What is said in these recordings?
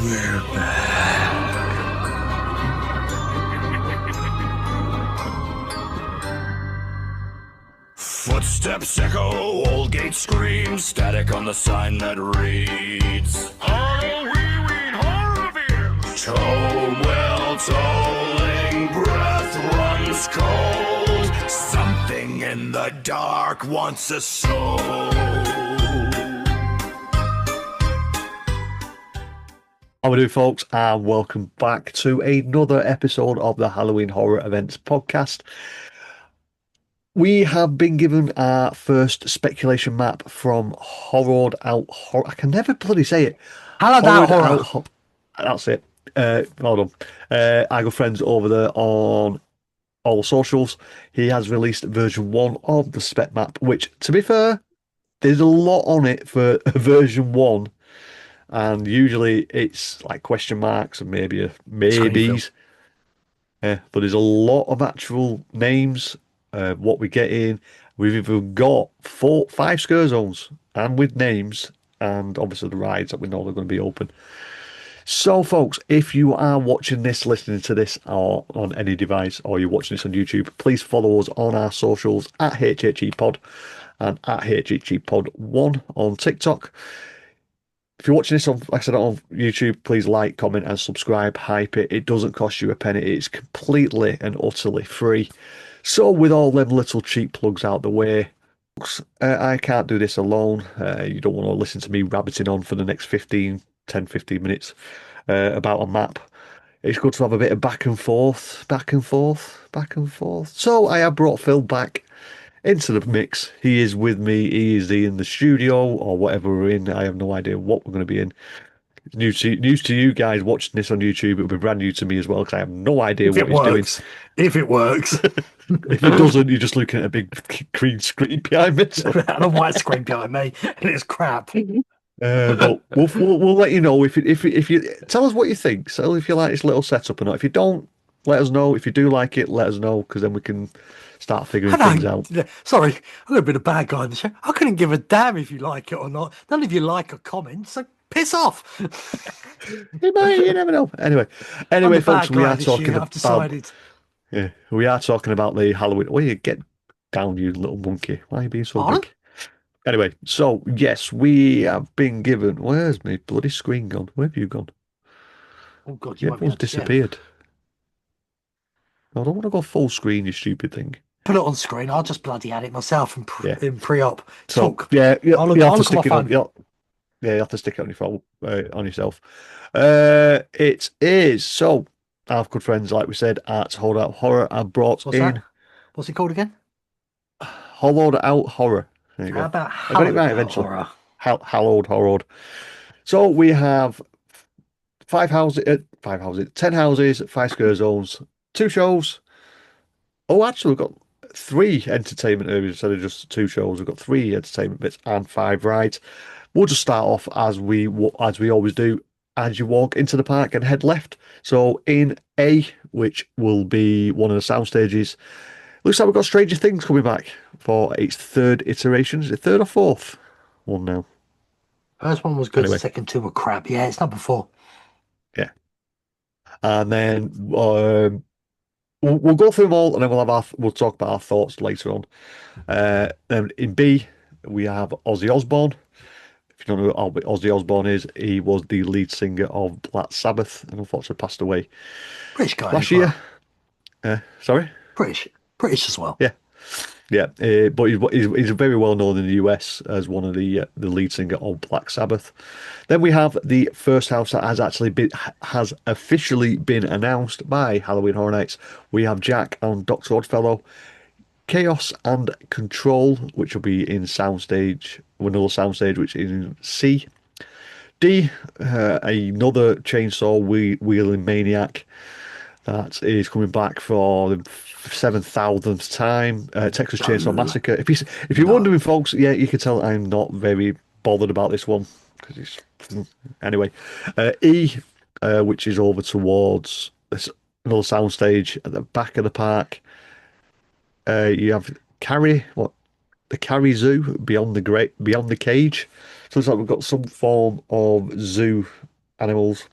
We're back. Footsteps echo, old gate screams, static on the sign that reads Halloween horror films. Toll well tolling, breath runs cold. Something in the dark wants a soul. How we do, folks, and welcome back to another episode of the Halloween Horror Events podcast. We have been given our first speculation map from Hallowed Out Horror. I can never bloody say it. Hallowed Out Horror. That's it. Hold on. Our good friends over there on all socials. He has released version 1 of the spec map, which, to be fair, there's a lot on it for version 1. And usually it's like question marks and maybe maybes. Yeah, but there's a lot of actual names. What we get in, we've even got 5 scare zones and with names, and obviously the rides that we know they're going to be open. So, folks, if you are watching this, listening to this, or on any device, or you're watching this on YouTube, please follow us on our socials at HHEPod and at HHEPod1 on TikTok. If you're watching this on, like I said, on YouTube, please like, comment, and subscribe. Hype it. It doesn't cost you a penny. It's completely and utterly free. So, with all them little cheap plugs out the way, I can't do this alone. You don't want to listen to me rabbiting on for the next 10, 15 minutes about a map. It's good to have a bit of back and forth. So, I have brought Phill back into the mix. He is with me. He is in the studio or whatever we're in. I have no idea what we're going to be in. News to you guys watching this on YouTube. It'll be brand new to me as well because I have no idea what he's doing. If it works. If it doesn't, you're just looking at a big green screen behind me. And a white screen behind me, and it's crap. But we'll let you know if you tell us what you think. So if you like this little setup or not. If you don't, let us know. If you do like it, let us know because then we can start figuring things out. Sorry, I'm a bit of a bad guy in the show. I couldn't give a damn if you like it or not. None of you like a comment, so piss off. You never know. Anyway, folks, we are talking about. Yeah, we are talking about the Halloween. Where you get down, you little monkey? Why are you being so big? Anyway, so yes, we have been given. Where's my bloody screen gone? Where have you gone? Oh God, everyone's disappeared. I don't want to go full screen, you stupid thing. Put it on screen. I'll just bloody add it myself in pre-op. So, yeah, you have to stick it on. Yeah, you have to stick it on your phone, on yourself. It is so. Our good friends, like we said, at Hallowed Out Horror, have brought in. What's it called again? Hallowed Out Horror. There you go. How about I got it right eventually. Horror? Hallowed Horror. So we have 10 houses, 5 scare zones, 2 shows. Oh, actually, we've got 3 entertainment areas instead of just 2 shows. We've got 3 entertainment bits and 5 rides. We'll just start off as we always do. As you walk into the park and head left. So in A, which will be one of the sound stages, looks like we've got Stranger Things coming back for its 3rd iteration. Is it 3rd or 4th one now? First one was good. Anyway. The second 2 were crap. Yeah, it's number 4. Yeah. And then we'll go through them all, and then we'll talk about our thoughts later on. Then in B, we have Ozzy Osbourne. If you don't know what Ozzy Osbourne is, he was the lead singer of Black Sabbath and unfortunately passed away British guy last year. Sorry? British as well. Yeah. But he's very well known in the US as one of the lead singer of Black Sabbath. Then we have the first house that has officially been announced by Halloween Horror Nights. We have Jack and Dr. Oddfellow. Chaos and Control, which will be in soundstage, another soundstage, which is in C. D, another chainsaw wheeling maniac that is coming back for the 7,000th time. Texas Chainsaw Massacre. If you're wondering, folks, yeah, you can tell I'm not very bothered about this one because it's anyway. E, which is over towards another soundstage at the back of the park. You have the Carrie Zoo beyond the cage. So it's like we've got some form of zoo animals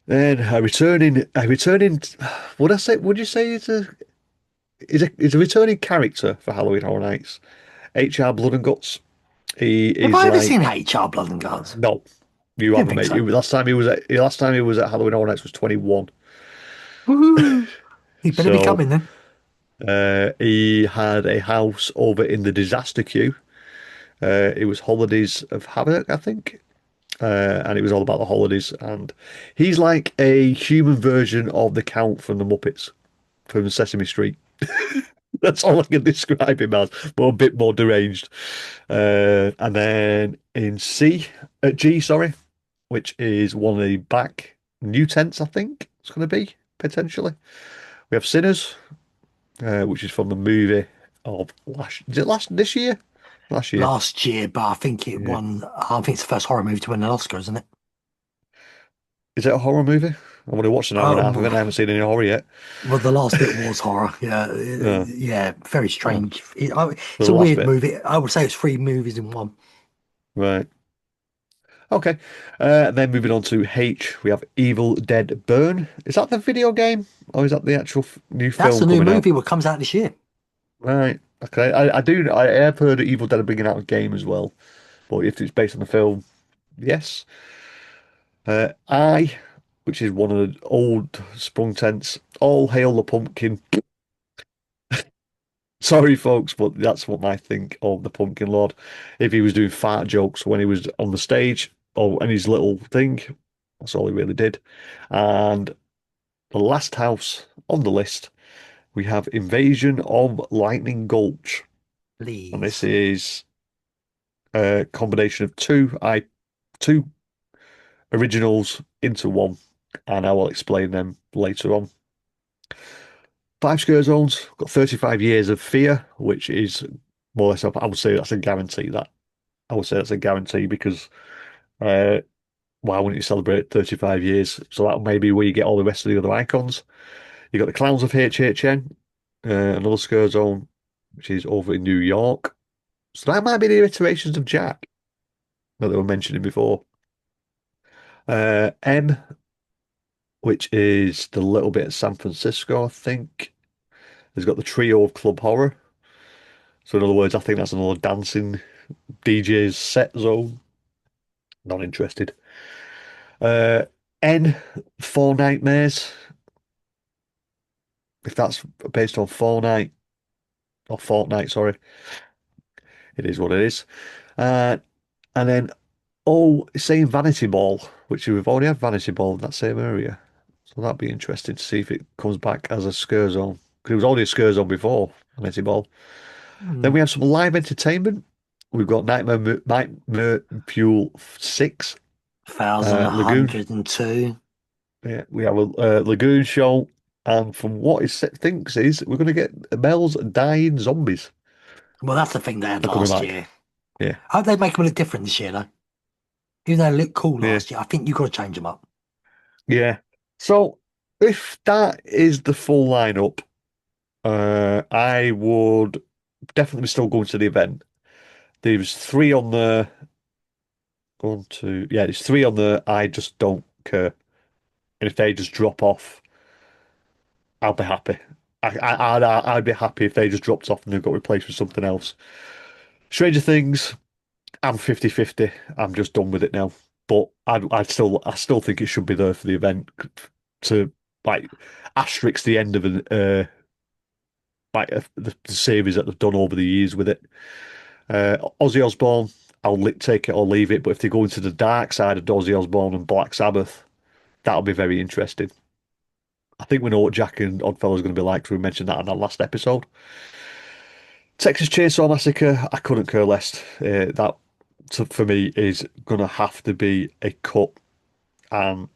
Then a returning. Would you say it's a returning character for Halloween Horror Nights? HR Blood and Guts. He Have is I ever seen like HR Blood and Guts? no, you Didn't haven't, think mate. so. Last time he was at Halloween Horror Nights was 21. Woohoo! He better be So coming then. he had a house over in the disaster queue. It was Holidays of Havoc, I think. And it was all about the holidays. And he's like a human version of the Count from the Muppets, from Sesame Street. That's all I can describe him as, but a bit more deranged. And then in G, sorry, which is one of the back new tents, I think it's going to be, potentially. We have Sinners, which is from the movie of this year? Last year. Last year, but I think it Yeah. won. I think it's the first horror movie to win an Oscar, isn't it? Is it a horror movie? I've only watched an hour and a half of it. I haven't seen any horror yet. Well, the last bit was horror. Yeah, Yeah. yeah, very Oh, strange. the It's a last weird bit. movie. I would say it's three movies in one. Right. Okay. Then moving on to H, we have Evil Dead Burn. Is that the video game or is that the actual new That's the film new coming out? movie what comes out this year. Right. Okay. I have heard of Evil Dead are bringing out a game as well, but if it's based on the film, yes. I, which is one of the old sprung tents. All hail the pumpkin. Sorry, folks, but that's what I think of the Pumpkin Lord. If he was doing fart jokes when he was on the stage, or and his little thing, that's all he really did. And the last house on the list, we have Invasion of Lightning Gulch, and this Please. is a combination of two originals into one, and I will explain them later on. Five scare zones, got 35 years of fear, which is more or less, I would say that's a guarantee. I would say that's a guarantee because uh, why wouldn't you celebrate 35 years? So that may be where you get all the rest of the other icons. You got the Clowns of HHN, another scare zone, which is over in New York. So that might be the iterations of Jack that they were mentioning before. M, which is the little bit of San Francisco, I think. Has got the trio of Club Horror. So in other words, I think that's another dancing DJ's set zone. Not interested. Uh, N, Four Nightmares. If that's based on Fortnite or Fortnite, sorry, it is what it is. Uh, and then it's saying Vanity Ball, which we've already had Vanity Ball in that same area. So that'd be interesting to see if it comes back as a scare zone. Because it was already a scare zone before Vanity Ball. Then Mm, we have some live entertainment. We've got Nightmare Fuel 6, Lagoon. 1,102. Yeah, we have a Lagoon show. And from what it thinks is, we're going to get Mel's dying zombies. Well, that's the thing they had They're coming last back. year. Yeah, I hope they make them look different this year, though. Even though they looked cool yeah, last year, I think you've got to change them up. yeah. So if that is the full lineup, I would definitely be still going to the event. There's three on the there's three on the I just don't care. And if they just drop off, I'll be happy. I'd be happy if they just dropped off and they got replaced with something else. Stranger Things, I'm 50-50. I'm just done with it now. But I still think it should be there for the event to like asterisk the end of the series that they've done over the years with it. Ozzy Osbourne, take it or leave it. But if they go into the dark side of Ozzy Osbourne and Black Sabbath, that'll be very interesting. I think we know what Jack and Oddfellow is going to be like because we mentioned that in our last episode. Texas Chainsaw Massacre, I couldn't care less. For me is going to have to be a cut, and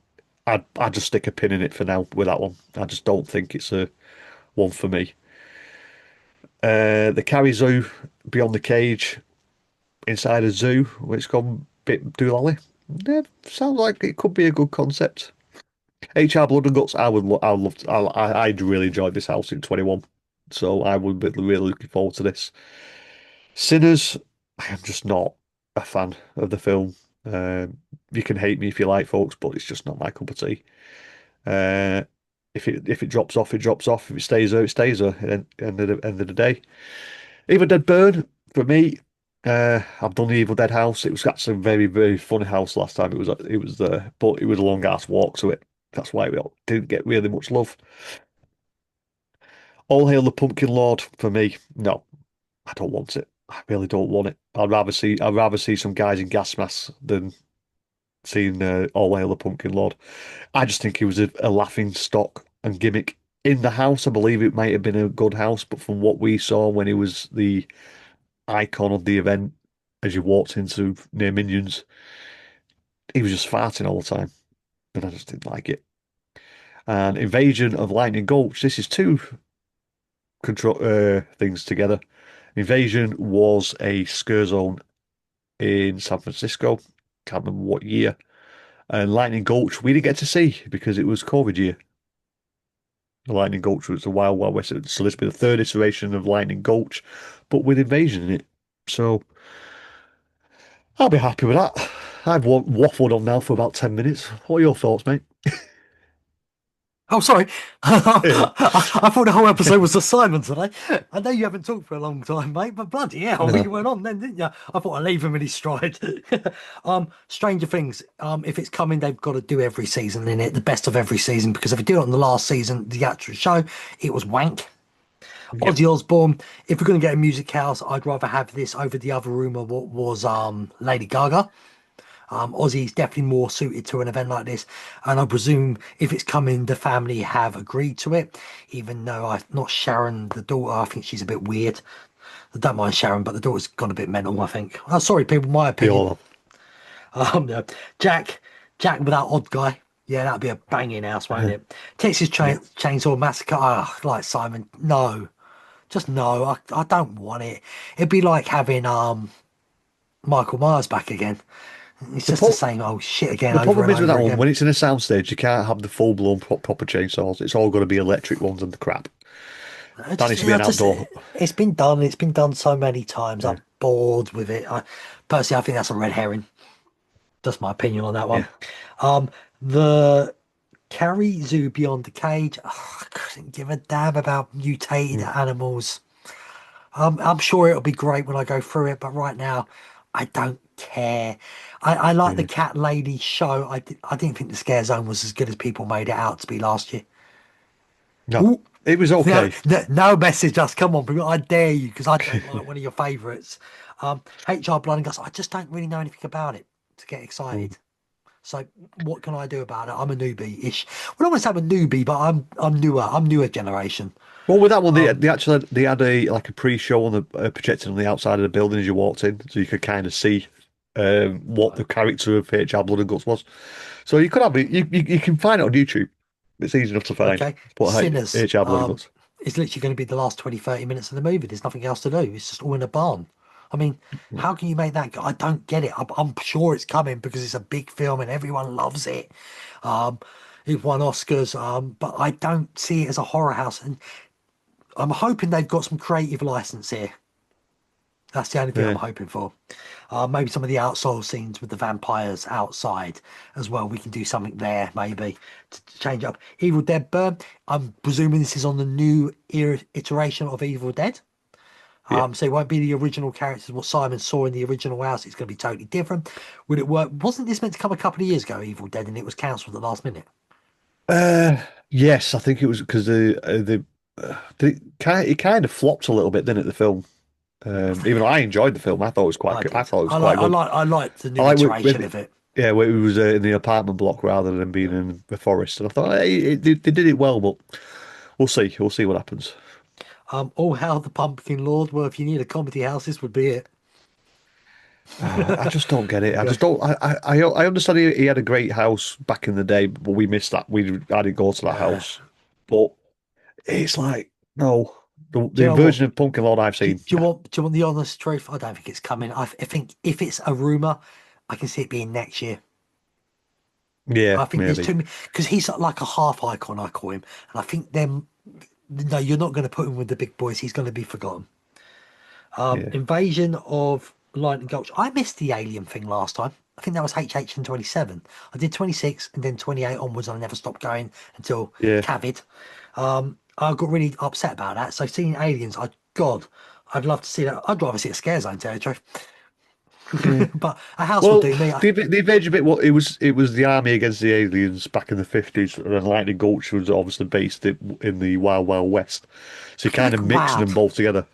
I'd just stick a pin in it for now with that one. I just don't think it's a one for me. The Carrie Zoo, Beyond the Cage, inside a zoo, which gone a bit doolally. Yeah, sounds like it could be a good concept. HR Blood and Guts, I would love to, I'd really enjoyed this house in 21, so I would be really looking forward to this. Sinners, I am just not a fan of the film. You can hate me if you like, folks, but it's just not my cup of tea. Uh, if it drops off, it drops off. If it stays there, it stays there. At the end of the day, Evil Dead Burn for me. I've done the Evil Dead house. It was actually a very, very funny house last time. It was there, but it was a long ass walk to it. That's why we didn't get really much love. All Hail the Pumpkin Lord for me. No, I don't want it. I really don't want it. I'd rather see some guys in gas masks than seeing All Hail the Pumpkin Lord. I just think he was a laughing stock and gimmick in the house. I believe it might have been a good house, but from what we saw when he was the icon of the event, as you walked into near Minions, he was just farting all the time, and I just didn't like it. And Invasion of Lightning Gulch. This is two control things together. Invasion was a scare zone in San Francisco. Can't remember what year. And Lightning Gulch we didn't get to see because it was COVID year. The Lightning Gulch was the Wild Wild West. So this will be the third iteration of Lightning Gulch, but with Invasion in it. So I'll be happy with that. I've waffled on now for about 10 minutes. What are your thoughts, mate? Oh, sorry. I thought the whole episode was assignment today. I know you haven't talked for a long time, mate, but bloody hell, No. you went on then, didn't you? I thought I'd leave him in his stride. Stranger Things, if it's coming, they've got to do every season in it, the best of every season, because if they do it on the last season, the actual show, it was wank. Yep. Ozzy Osbourne, if we're going to get a music house, I'd rather have this over the other rumour what was Lady Gaga. Ozzy's definitely more suited to an event like this, and I presume if it's coming, the family have agreed to it. Even though not Sharon, the daughter, I think she's a bit weird. I don't mind Sharon, but the daughter's gone a bit mental, I think. Oh, sorry, people, my They opinion. all Yeah. Jack with that odd guy. Yeah, that'd be a banging house, won't it? Texas Chainsaw Massacre. Oh, like Simon, no, just no. I don't want it. It'd be like having Michael Myers back again. It's just the same old shit again. The over problem and is with over that one, again. when it's in a soundstage, you can't have the full-blown proper chainsaws. It's all got to be electric ones and the crap. That needs to be an outdoor. It's been done. It's been done so many times. Yeah. I'm bored with it. Personally, I think that's a red herring. That's my opinion on that one. The Carrie Zoo Beyond the Cage. I couldn't give a damn about mutated animals. I'm sure it'll be great when I go through it, but right now, I don't care. I like the Cat Lady show. I didn't think the Scare Zone was as good as people made it out to be last year. No, Ooh. it was okay. No message us. Come on, people. I dare you, because I don't like one of your favourites. HR Blood and Guts. I just don't really know anything about it to get excited. So what can I do about it? I'm a newbie-ish. Well, I don't want to say I'm a newbie, but I'm newer. I'm newer generation. Well, with that one, they had a pre-show on the projected on the outside of the building as you walked in, so you could kind of see what the character of HR Blood and Guts was. So you could have it. You can find it on YouTube. It's easy enough to find. Okay. But Sinners. HR Blood and Guts. It's literally going to be the last 20, 30 minutes of the movie. There's nothing else to do. It's just all in a barn. I mean, how can you make that? I don't get it. I'm sure it's coming because it's a big film and everyone loves it. It won Oscars, but I don't see it as a horror house. And I'm hoping they've got some creative license here. That's the only thing I'm hoping for. Maybe some of the outside scenes with the vampires outside as well. We can do something there, maybe, to change up. Evil Dead Burn. I'm presuming this is on the new iteration of Evil Dead. So it won't be the original characters, what Simon saw in the original house. It's going to be totally different. Would it work? Wasn't this meant to come a couple of years ago, Evil Dead, and it was cancelled at the last minute? Yes, I think it was because it kind of flopped a little bit, didn't it? The film, even though I enjoyed the film, I thought it was quite good. I thought it was quite good. I liked the new iteration of it. Yeah, where it was in the apartment block rather than being in the forest, and I thought they did it well, but we'll see. We'll see what happens. Oh, How the Pumpkin Lord. Well, if you need a comedy house, this would be it. I just don't get it. I just don't. I understand he had a great house back in the day, but we missed that. I didn't go to that house. But it's like no, the version of Pumpkin Lord I've seen. Do you want the honest truth? I don't think it's coming. I think if it's a rumor, I can see it being next year. Yeah, I think maybe. there's too many because he's like a half icon. I call him, and I think them. No, you're not going to put him with the big boys. He's going to be forgotten. Invasion of Lightning Gulch. I missed the alien thing last time. I think that was HHN27. I did 26 and then 28 onwards, and I never stopped going until Yeah. Cavid. I got really upset about that. So seeing aliens, God, I'd love to see that. I'd rather see a scare zone territory. Yeah. But a house will Well, do me. the invasion bit, what it was the army against the aliens back in the 50s, and then Lightning Gulch was obviously based in the Wild Wild West. So you kind of mixing Wow. them both together.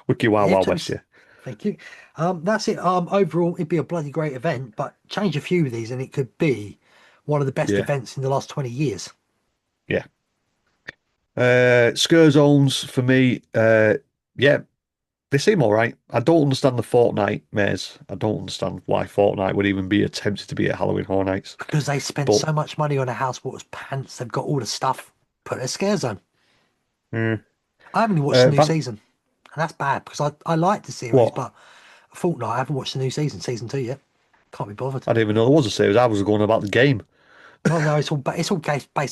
Wiki Wild Yeah, Wild West, yeah. thank you. That's it. Overall, it'd be a bloody great event, but change a few of these, and it could be one of the best Yeah. events in the last 20 years. Yeah. Scare zones for me, yeah, they seem all right. I don't understand the Fortnite maze. I don't understand why Fortnite would even be attempted to be at Halloween Horror Nights. Because they spent But so much money on a house what was pants. They've got all the stuff. Put a scare zone. mm, I haven't even watched the new Van season, and that's bad because I like the series, what? but Fortnite, I haven't watched the new season 2 yet. Can't be bothered. I didn't even know there was a series. I was going about the game. Oh no, it's all based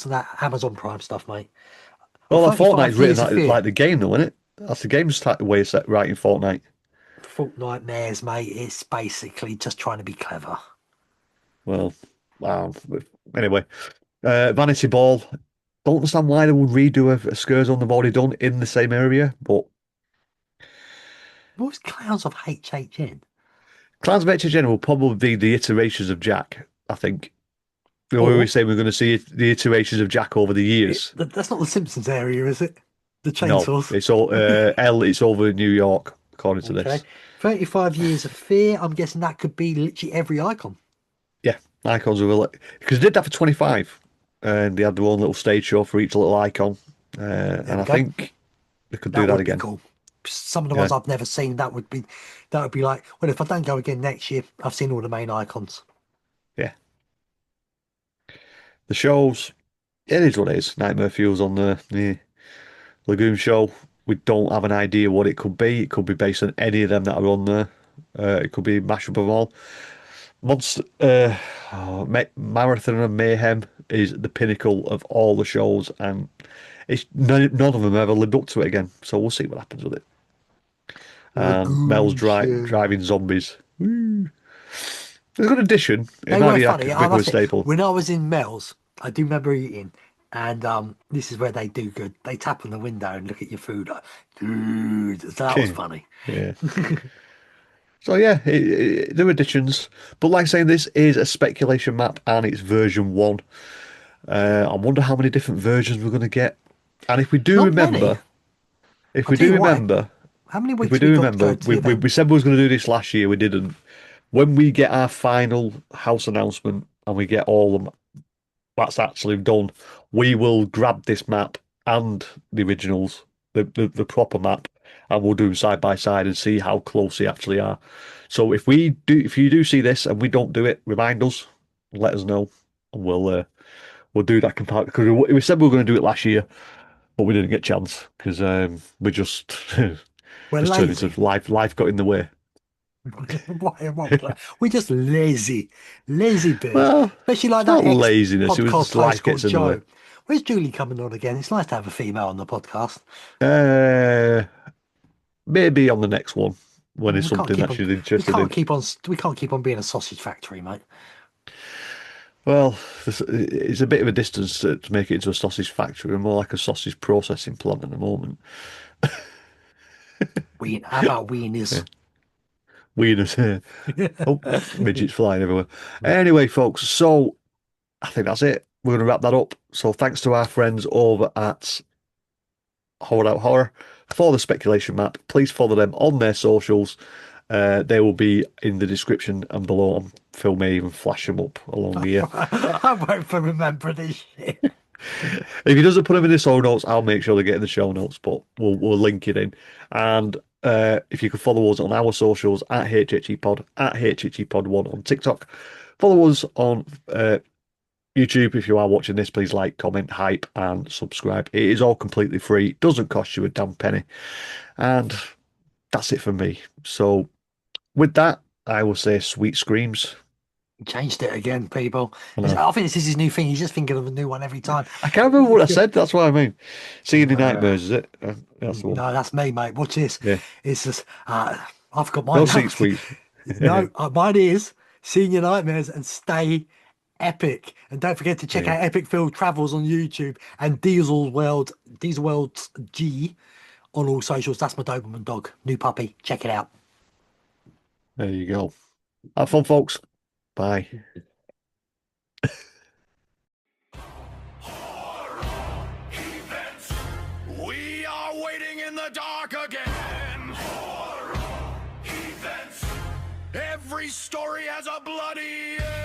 on that Amazon Prime stuff, mate. I'm Well, that 35 Fortnite's written years of like, fear. like the game, though, isn't it? That's the game's way of writing Fortnite. Fortnite mares, mate. It's basically just trying to be clever. Well, wow. Anyway, Vanity Ball. Don't understand why they would redo a Scare Zone they've already done in the same area, but What was Clowns of HHN? Clans of HHN will probably be the iterations of Jack, I think. We Or always say we're going to see the iterations of Jack over the years. that's not the Simpsons area, is it? The No, chainsaws. it's all it's over in New York, according to Okay. this. 35 years of fear. I'm guessing that could be literally every icon. Yeah, icons are because they did that for 25, and they had their own little stage show for each little icon, There and we I go. think they could do That that would be again. cool. Some of the Yeah, ones I've never seen, that would be like, well, if I don't go again next year, I've seen all the main icons. yeah. The shows, it is what it is. Nightmare Fuel's on the Lagoon show. We don't have an idea what it could be. It could be based on any of them that are on there. It could be a mashup of them all. Monster Marathon and Mayhem is the pinnacle of all the shows, and it's none of them ever lived up to it again. So we'll see what happens with it. Mel's Lagoon show. driving zombies. Woo. It's a good addition. It They might were be like funny. a I bit of a must say, staple. when I was in Mel's, I do remember eating, and this is where they do good. They tap on the window and look at your food. Like, dude, so that was funny. Yeah. So yeah, they're additions. But like saying, this is a speculation map and it's version 1. I wonder how many different versions we're going to get. And if we do Not many. remember, if I'll we tell do you what. remember, How many if we weeks do we got to go remember, to the we event? said we was going to do this last year. We didn't. When we get our final house announcement and we get all them that's actually done, we will grab this map and the originals, the proper map, and we'll do them side by side and see how close they actually are. So if you do see this and we don't do it, remind us, let us know, and we'll do that comparison because we said we were going to do it last year, but we didn't get a chance because we just We're just turned lazy. into life got in the way. We're just lazy birds. Well, Especially like it's not that laziness. It was ex-podcast just life host called gets in the way. Joe. Where's Julie coming on again? It's nice to have a female on the podcast. Uh, Maybe on the next one when it's We can't something keep that on. she's We interested can't in. keep on. We can't keep on being a sausage factory, mate. Well, it's a bit of a distance to make it into a sausage factory. We're more like a sausage processing plant at the moment. How about wieners? Weirdness here. Oh, midgets flying everywhere. Anyway, folks, so I think that's it. We're going to wrap that up. So thanks to our friends over at Hallowed Out Horror for the speculation map. Please follow them on their socials. They will be in the description and below. Phil may even flash them up along here. I won't remember this shit. If he doesn't put them in the show notes, I'll make sure they get in the show notes, but we'll link it in. And if you could follow us on our socials at HHEPod, at HHEPod1 on TikTok. Follow us on YouTube. If you are watching this, please like, comment, hype, and subscribe. It is all completely free. It doesn't cost you a damn penny. And that's it for me. So with that, I will say sweet screams. Changed it again, people. I know. I think this is his new thing. He's just thinking of a new one every time. I can't remember what I said. That's what I mean. Seeing the nightmares, is it? That's the one. No, that's me, mate. Watch this. Yeah. It's just I've got mine. No now. seat sweep. No, mine is Senior Nightmares and Stay Epic. And don't forget to check Yeah. out Epic Phill Travels on YouTube and Diesel World's G on all socials. That's my Doberman dog. New puppy. Check it out. There you go. Have fun, folks. Bye. We are waiting in the dark again. Horror events. Every story has a bloody end.